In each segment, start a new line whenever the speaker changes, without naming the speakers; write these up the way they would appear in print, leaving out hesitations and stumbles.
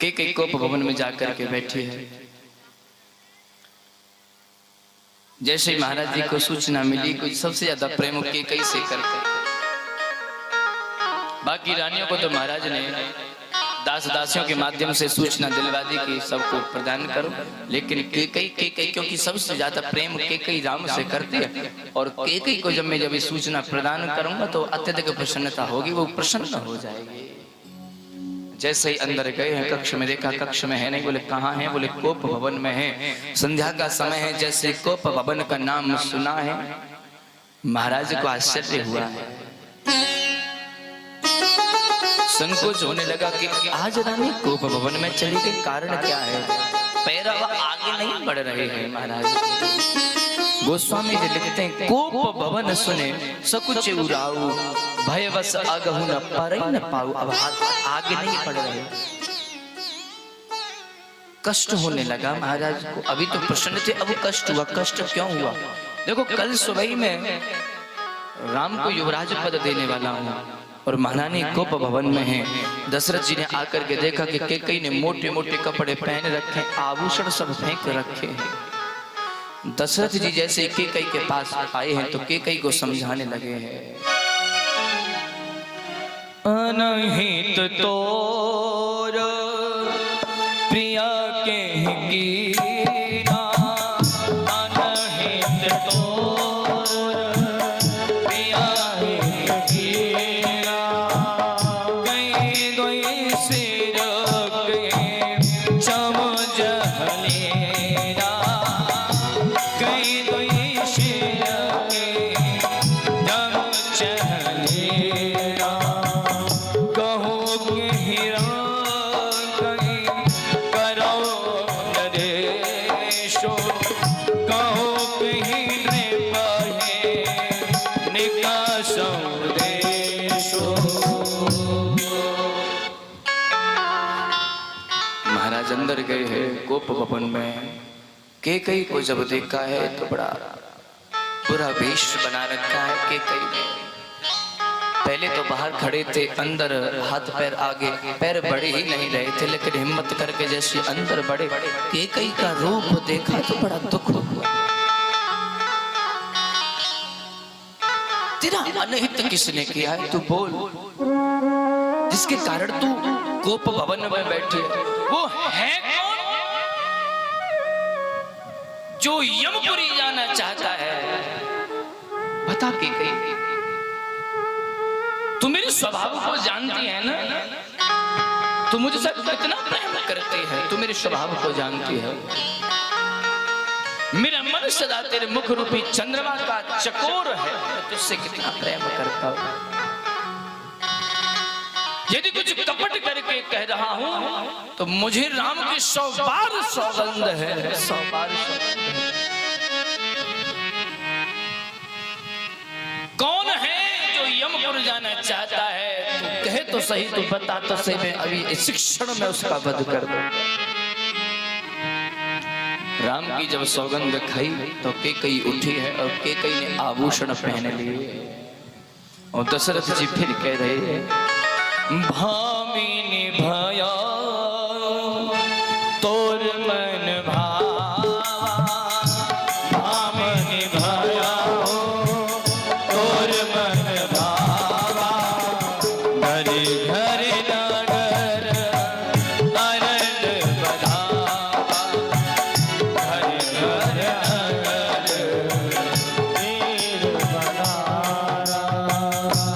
कैकेयी कोप भवन में जाकर के बैठी है। जैसे महाराज जी को सूचना मिली, कुछ सबसे ज्यादा प्रेम कैकेयी से करते। बाकी रानियों को तो महाराज ने दास दासियों के माध्यम से सूचना दिलवा दी कि सबको प्रदान करो, लेकिन कैकेयी क्योंकि सबसे ज्यादा प्रेम कैकेयी राम से करती है, और कैकेयी को जब मैं सूचना प्रदान करूंगा तो अत्यधिक प्रसन्नता होगी, वो प्रसन्न हो जाएगी। जैसे ही अंदर गए हैं, कक्ष में देखा, कक्ष में है नहीं। बोले कहाँ है? बोले कोप भवन में है। संध्या का समय है। जैसे कोप भवन का नाम सुना है, महाराज को आश्चर्य हुआ है, संकोच होने लगा कि आज रानी कोप भवन में चली गई, कारण क्या है? पैर आगे नहीं बढ़ रहे हैं महाराज। गोस्वामी जी लिखते हैं, कोप भवन सुने सकुच उराऊ, भयवश अगहु न परई न पाऊ। अब आगे नहीं बढ़ रहे, कष्ट होने लगा महाराज को। अभी तो प्रसन्न थे, अब कष्ट हुआ। कष्ट क्यों हुआ? देखो, कल सुबह में राम को युवराज पद देने वाला हूँ और महारानी कोप भवन में है। दशरथ जी ने आकर के देखा कि कैकेयी ने मोटे मोटे कपड़े पहन रखे, आभूषण सब फेंक रखे हैं। दशरथ जी जैसे कैकेयी के पास आए हैं तो कैकेयी को समझाने लगे हैं, अनहित तोर प्रिया के गिरा, अनहित तोर प्रिया के गिरा, गई गई सिर के चमज हलेरा, गई गई सिर के चमज हलेरा, अंदर गए हैं कोप भवन में। कैकेयी को जब देखा है तो बड़ा बुरा वेश बना रखा है कैकेयी ने। पहले तो बाहर खड़े थे, अंदर हाथ पैर आगे, पैर बढ़े ही नहीं रहे थे, लेकिन हिम्मत करके जैसे अंदर बढ़े, कैकेयी का रूप देखा तो बड़ा दुख हुआ। तेरा अनहित किसने किया है? तू बोल, जिसके कारण तू कोप भवन में बैठी है, वो है कौन जो यमपुरी जाना चाहता है? बता कैकेयी, तू मेरे स्वभाव को जानती है ना, तू मुझसे कितना प्रेम करती है, तू मेरे स्वभाव को जानती है। मेरा मन सदा तेरे मुख रूपी चंद्रमा का चकोर है, तुझसे कितना प्रेम करता हूं। यदि कुछ कपट करके कह रहा हूं तो मुझे राम की 100 बार सौगंध है, 100 बार सौगंध है। कौन है जो यमपुर जाना चाहता है? तू कहे तो सही, तू बता तो सही, मैं अभी इस क्षण में उसका वध कर दूंगा। राम की जब सौगंध खाई तो कैकेयी उठी है और कैकेयी ने आभूषण पहन लिए, और दशरथ जी फिर कह रहे हैं, भामिनी भया तोर मन भावा, भामिनी भया तोर मन भावा, घर घर नगर अरण्य बधावा, घर घर नगर तीर बधारा।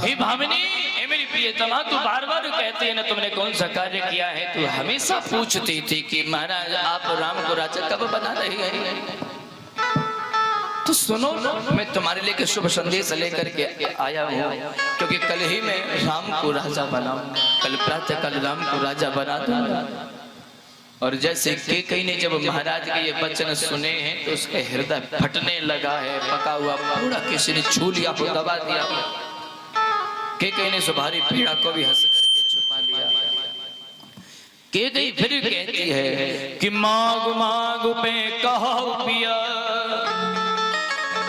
हे भामिनी, हे मेरी प्रियतमा, तू बार बार कहती है ना तुमने कौन सा कार्य किया है। तू हमेशा पूछती थी कि महाराज आप राम को राजा कब बना रहे हैं? तो सुनो, मैं तुम्हारे लिए शुभ संदेश लेकर के आया हूँ, क्योंकि कल ही मैं राम को राजा बनाऊं, कल प्रातः कल राम को राजा बना दूंगा। और जैसे कैकेयी ने जब महाराज के ये वचन सुने हैं तो उसका हृदय फटने लगा है, पका हुआ पूरा किसी ने छू लिया, दबा दिया। कैकेयी ने सुभारी पीड़ा को भी हंस करके छुपा लिया। कैकेयी फिर कहती है कि मांग मांग पे कहो पिया,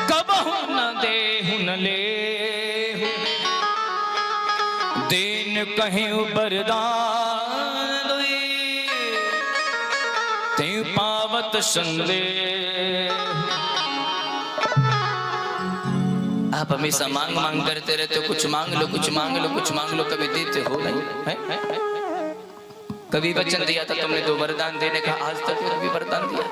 कबहु न देहु न लेहु, देन कहीं बरदान ते पावत संदेह। आप हमेशा मांग मांग करते रहते हो, कुछ मांग लो कुछ मांग लो कुछ मांग लो, कभी देते हो नहीं है? कभी वचन दिया था तुमने 2 वरदान देने का, आज तक कभी वरदान दिया?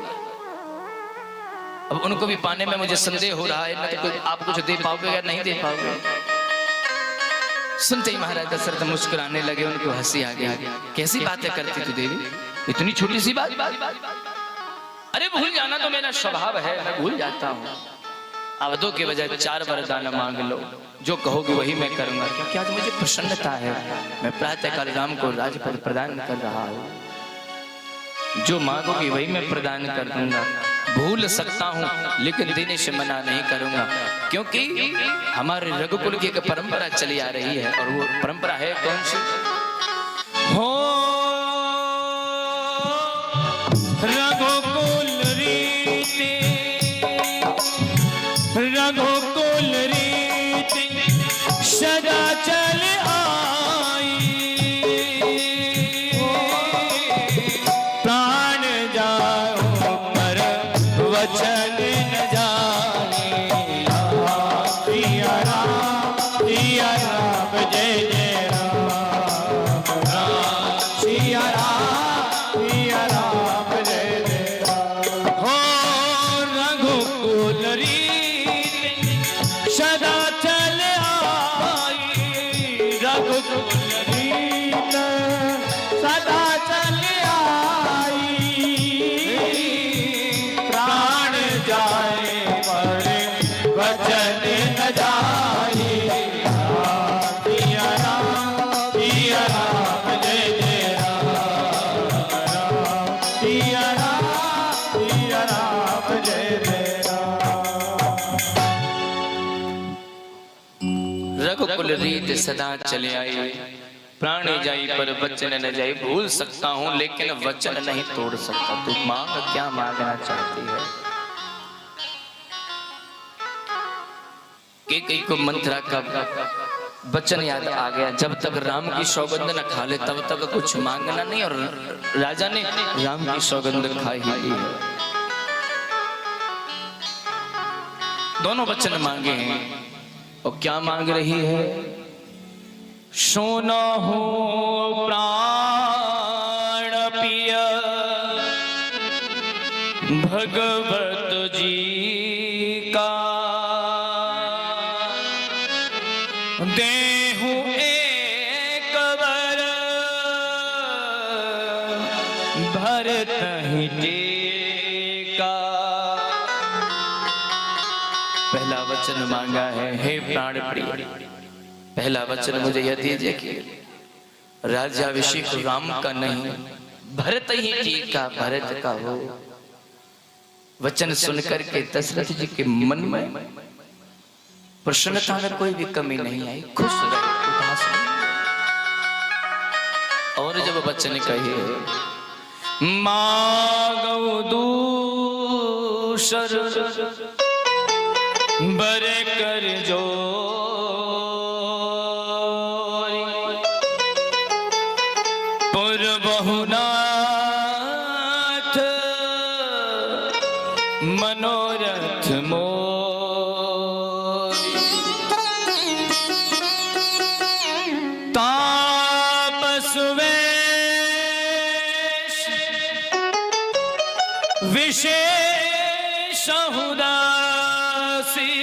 अब उनको भी पाने में मुझे संदेह हो रहा है ना, तो आप कुछ दे पाओगे या नहीं दे पाओगे? सुनते ही महाराज दशरथ मुस्कुराने लगे, उनको हंसी आ गई। कैसी बातें करती तू देवी, इतनी छोटी सी बात? अरे भूल जाना तो मेरा स्वभाव है, मैं भूल जाता हूँ। अब 2 के बजाय 4 वरदान मांग लो, जो कहोगे वही मैं करूंगा, क्योंकि आज मुझे प्रसन्नता है। मैं प्रातःकाल राम को राजपद प्रदान कर रहा हूँ, जो मांगोगी वही मैं प्रदान कर दूंगा। भूल सकता हूँ लेकिन देने से मना नहीं करूंगा, क्योंकि हमारे रघुकुल की एक परंपरा चली आ रही है, और वो परंपरा है कौन सी? हो रघुकुल रीति, रघुकुल रीति सदा चल आई, प्राण जाओ पर वचन न जाए। सिया राम जय जय राम, राम सिया राम जय जय राम। हो रघुकुल रीति सदा चल आई, रघुकुल रीत सदा चल आई, प्राण जाए पर वचन न जाए। सिया राम जय जय राम, राम सिया राम जय जय राम। रघुकुल रीत सदा चले आई, प्राण जाई पर वचन न जाई। भूल सकता हूं लेकिन वचन नहीं तोड़ सकता। तू मांग, क्या मांगना चाहती है? कई को मंत्रा का वचन याद आ गया, जब तक राम की सौगंध न खा ले तब तक कुछ मांगना नहीं, और राजा ने राम की सौगंध खाई ही ली है। दोनों वचन मांगे हैं, और क्या मांग रही है? सोना हो प्राण पिय भगवत जी का, देहु एक वर भरत ही टेका। पहला वचन मांगा है, हे प्राण प्रिय, पहला वचन मुझे यह दीजिए कि राज्याभिषेक राम का नहीं भरत ही टीका भरत का हो। वचन सुनकर के दशरथ जी के मन में प्रसन्नता में कोई भी कमी नहीं आई, खुश रहे, उदास नहीं। और जब वचन कहे मांगो दूसर बर कर जो, पुर बहुनाथ मनोरथ मोरी, तापस वेश विशेष उदासी,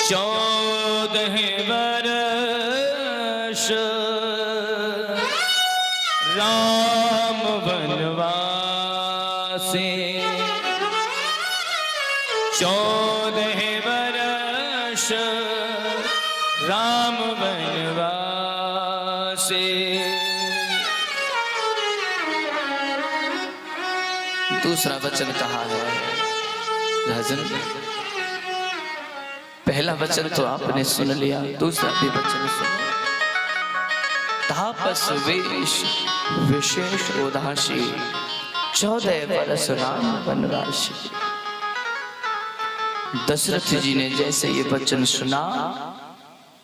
14 वर्ष राम वनवासी, 14 वर्ष राम वनवासी। दूसरा वचन कहा है राजन, पहला वचन तो आपने सुन लिया, दूसरा भी वचन सुनो। तापस वेश विशेष उदासी, 14 वर्ष राम वनवासी। दशरथ जी ने जैसे ये वचन सुना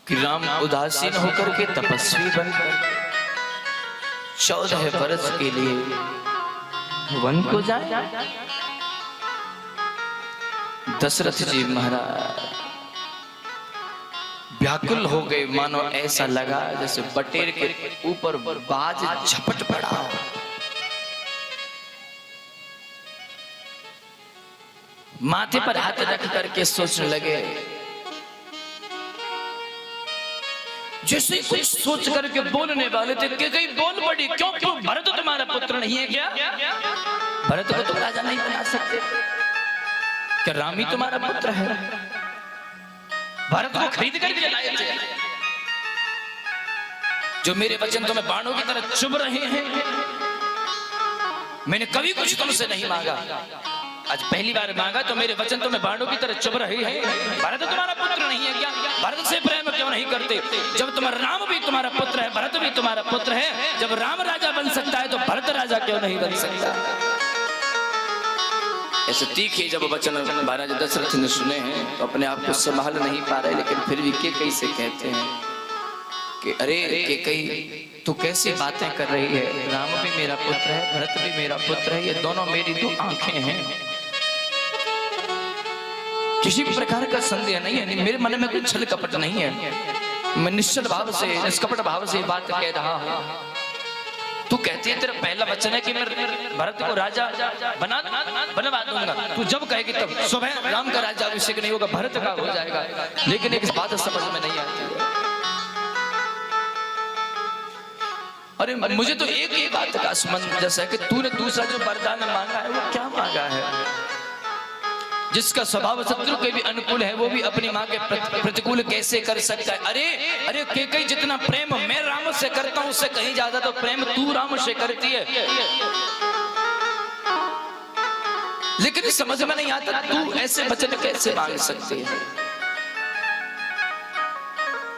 कि राम उदासीन होकर के तपस्वी बनकर 14 वर्ष के लिए वन को जाए। दशरथ जी महाराज व्याकुल हो गए, मानो ऐसा लगा जैसे बटेर के ऊपर बाज झपट पड़ा। माथे पर हाथ रख करके सोचने लगे, जैसे कुछ सोच करके बोलने वाले थे कि कहीं बोल पड़ी, क्यों क्यों भरत तुम्हारा पुत्र नहीं है क्या? भरत को तुम राजा नहीं बना सकते क्या? राम ही तुम्हारा पुत्र है। भरत को खरीद करके लाए थे। जो मेरे वचन तुम्हें बाणों की तरह चुभ रहे हैं, मैंने कभी कुछ तुमसे नहीं मांगा, आज पहली बार मांगा तो मेरे वचन तुम्हें बाणों की तरह चुभ रहे हैं। भरत तुम्हारा पुत्र नहीं है क्या? भरत से प्रेम क्यों नहीं करते? जब तुम्हारा राम भी तुम्हारा पुत्र है, भरत भी तुम्हारा पुत्र है, जब राम राजा बन सकता है तो भरत राजा क्यों नहीं बन सकता? ऐसे तीखे जब वचन महाराज दशरथ ने सुने हैं तो अपने आप को संभाल नहीं पा रहे, लेकिन फिर भी कैकई से कहते हैं कि अरे कैकई तू कैसी बातें कर रही है? राम भी मेरा पुत्र है, भरत भी मेरा पुत्र है, ये दोनों मेरी दो आंखें हैं। किसी भी प्रकार का संदेह नहीं है, मेरे मन में कोई छल कपट नहीं है, मैं निश्चल भाव से निष्कपट भाव से बात कह रहा हूं। तू कहती है तेरा पहला वचन है कि मैं भरत को राजा बनवा दूंगा, तू जब कहेगी तब सुबह राम का राजा अभिषेक नहीं होगा, भरत का हो जाएगा। लेकिन एक बात समझ में नहीं आती है। अरे मुझे तो एक ही बात का असमंजस है कि तूने दूसरा जो वरदान मांगा है वो क्या मांगा है? जिसका स्वभाव शत्रु के भी अनुकूल है वो भी अपनी माँ के प्रतिकूल कैसे कर सकता है? अरे अरे कैकई जितना प्रेम मैं राम से करता हूं उससे कहीं ज्यादा तो प्रेम तू राम से करती है। लेकिन समझ में नहीं आता तू ऐसे वचन कैसे मांग सकती है?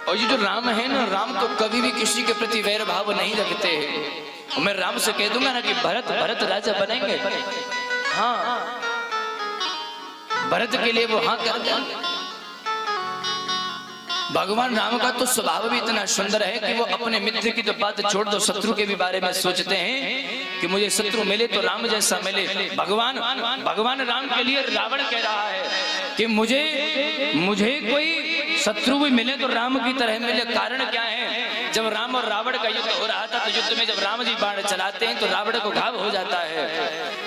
और ये जो राम है ना, राम तो कभी भी किसी के प्रति वैर भाव नहीं रखते हैं। मैं राम से कह दूंगा ना कि भरत राजा बनेंगे, हाँ भरत के लिए वो हाँ कर देंगे। भगवान राम का तो स्वभाव भी इतना सुंदर है कि वो अपने मित्र की तो बात छोड़ दो, शत्रु के भी बारे में सोचते हैं कि मुझे शत्रु मिले तो राम जैसा मिले। भगवान राम के लिए रावण कह रहा है कि मुझे कोई शत्रु भी मिले तो राम की तरह मिले। कारण क्या है? जब राम और रावण का युद्ध हो रहा था तो युद्ध में जब राम जी बाण चलाते हैं तो रावण को घाव हो जाता है,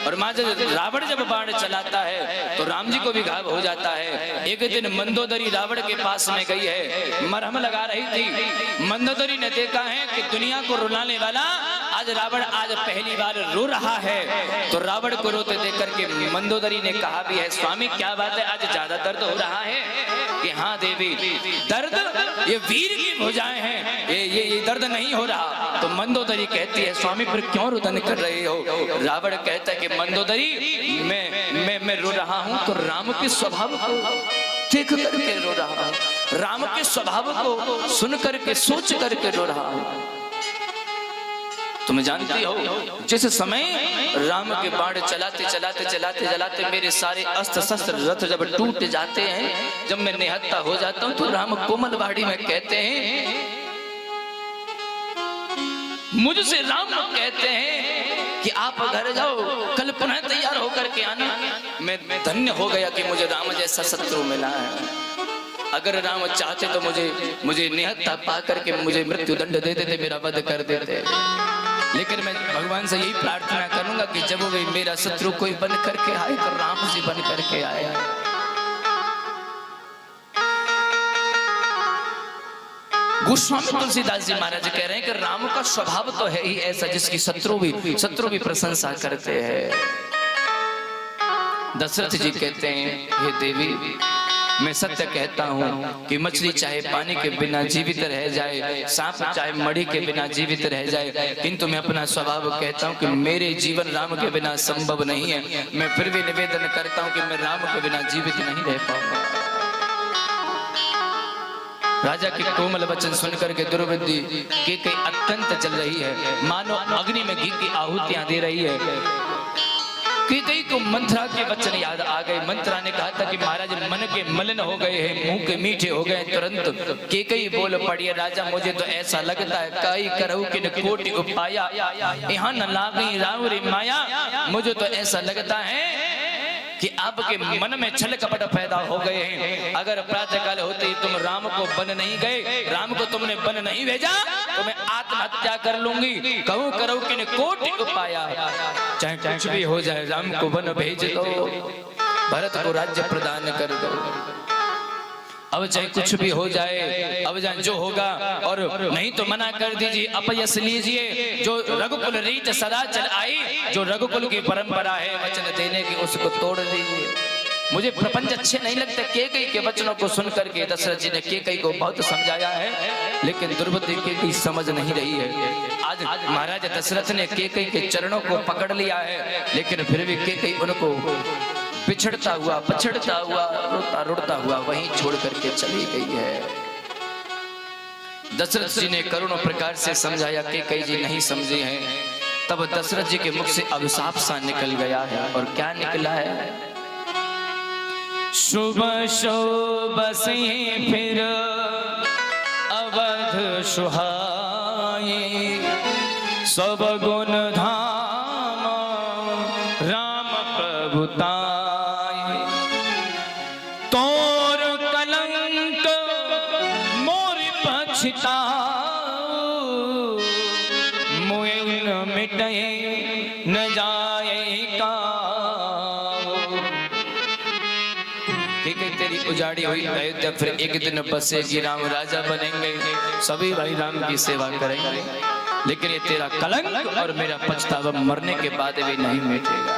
और मां जब रावण जब बाण चलाता है तो राम जी को भी घाव हो जाता है। एक दिन मंदोदरी रावण के पास में गई है, मरहम लगा रही थी। मंदोदरी ने देखा है कि दुनिया को रुलाने वाला आज रावण आज पहली बार रो रहा है। तो रावण को रोते देख करके मंदोदरी ने कहा भी है, स्वामी क्या बात है, आज ज्यादा दर्द हो रहा है? कि हाँ देवी, दर्द ये वीर की भुजाएं हैं, ये दर्द नहीं हो रहा। तो मंदोदरी कहती है, स्वामी फिर क्यों रुदन कर रहे हो? रावण कहता है कि मंदोदरी मैं रो रहा हूं तो राम के स्वभाव को देख करके रो रहा हूं, राम के स्वभाव को सुन करके सोच करके रो रहा हूं। तुम जानती हो जिस समय राम के बाण चलाते मेरे सारे अस्त्र शस्त्र रथ जब टूट जाते हैं, जब मैं निहत्था हो जाता हूं तो राम कोमलवाड़ी में कहते हैं, मुझसे राम कहते हैं कि आप घर जाओ, कल पुनः तैयार होकर के आना। मैं धन्य हो गया कि मुझे राम जैसा शत्रु मिला है। अगर राम चाहते तो मुझे निहत्था पा करके मुझे मृत्यु दंड दे देते, मेरा वध कर देते। लेकिन मैं भगवान से यही प्रार्थना करूंगा कि जब वो मेरा शत्रु कोई बन करके आए तो राम जी बन करके आए। गोस्वामी तुलसीदास जी महाराज कह रहे हैं कि राम का स्वभाव तो है ही ऐसा जिसकी शत्रु भी प्रशंसा करते हैं। दशरथ जी कहते हैं, हे देवी मैं सत्य कहता हूँ कि मछली चाहे पानी के बिना जीवित रह जाए, सांप चाहे मणि के बिना जीवित रह जाए, किंतु मैं अपना स्वभाव कहता हूँ कि मेरे जीवन राम के बिना संभव नहीं है। मैं फिर भी निवेदन करता हूँ कि मैं राम के बिना जीवित नहीं रह पाऊंगा। राजा के कोमल वचन सुनकर के दुर्बुद्धि कैकई अत्यंत जल रही है, मानो अग्नि में घी की आहुतियां दे रही है। कैकेयी को मंत्रा के वचन याद आ गए। मंत्रा ने कहा था कि महाराज मन के मलिन हो गए हैं, मुंह के मीठे हो गए। तुरंत कैकेयी बोल पड़ी, राजा मुझे तो ऐसा लगता है काई करऊ किन कोटि उपाया, यहाँ न लागी रावरी माया। मुझे तो ऐसा लगता है कि आपके मन में छल कपट पैदा हो गए हैं। अगर प्रातःकाल होते ही तुम राम को बन नहीं गए, राम को तुमने बन नहीं भेजा, तो मैं आत्महत्या कर लूंगी। कहूं करो कि कोटि उपाया, चाहे कुछ भी हो जाए राम को बन भेज दो, भरत को राज्य प्रदान कर दो। अब चाहे कुछ भी हो जाए, अब जाए जो होगा, और नहीं तो मना कर दीजिए, अपयस लीजिए। जो रघुकुल रीत सदा चल आई, जो रघुकुल की परंपरा है वचन देने की, उसको तोड़ दीजिए। मुझे प्रपंच अच्छे नहीं लगते। कैकेयी के वचनों को सुनकर के दशरथ जी ने कैकेयी को बहुत समझाया है, लेकिन दुर्बुद्धि कैकेयी समझ नहीं रही है। आज महाराज दशरथ ने कैकेयी के चरणों को पकड़ लिया है, लेकिन फिर भी कैकेयी उनको पिछड़ता हुआ, पछड़ता हुआ, रोता रोता हुआ वहीं छोड़ करके चली गई है। दशरथ जी ने करुण प्रकार से समझाया, कैकेयी जी नहीं समझे हैं। तब दशरथ जी के मुख से अभिशाप सा निकल गया है, और क्या निकला है? शुभ शुभ से फिर अवध सुहाए, सब गुण धाम राम प्रभुताय। तोर कलंक मोर पछताओ, मुए न मिटे न जाए काओ। तेरी उजाड़ी हुई अयोध्या फिर एक दिन बसेगी, राम राजा बनेंगे, सभी भाई राम की सेवा करेंगे, लेकिन ये तेरा कलंक और मेरा पछतावा मरने के बाद भी नहीं मिटेगा।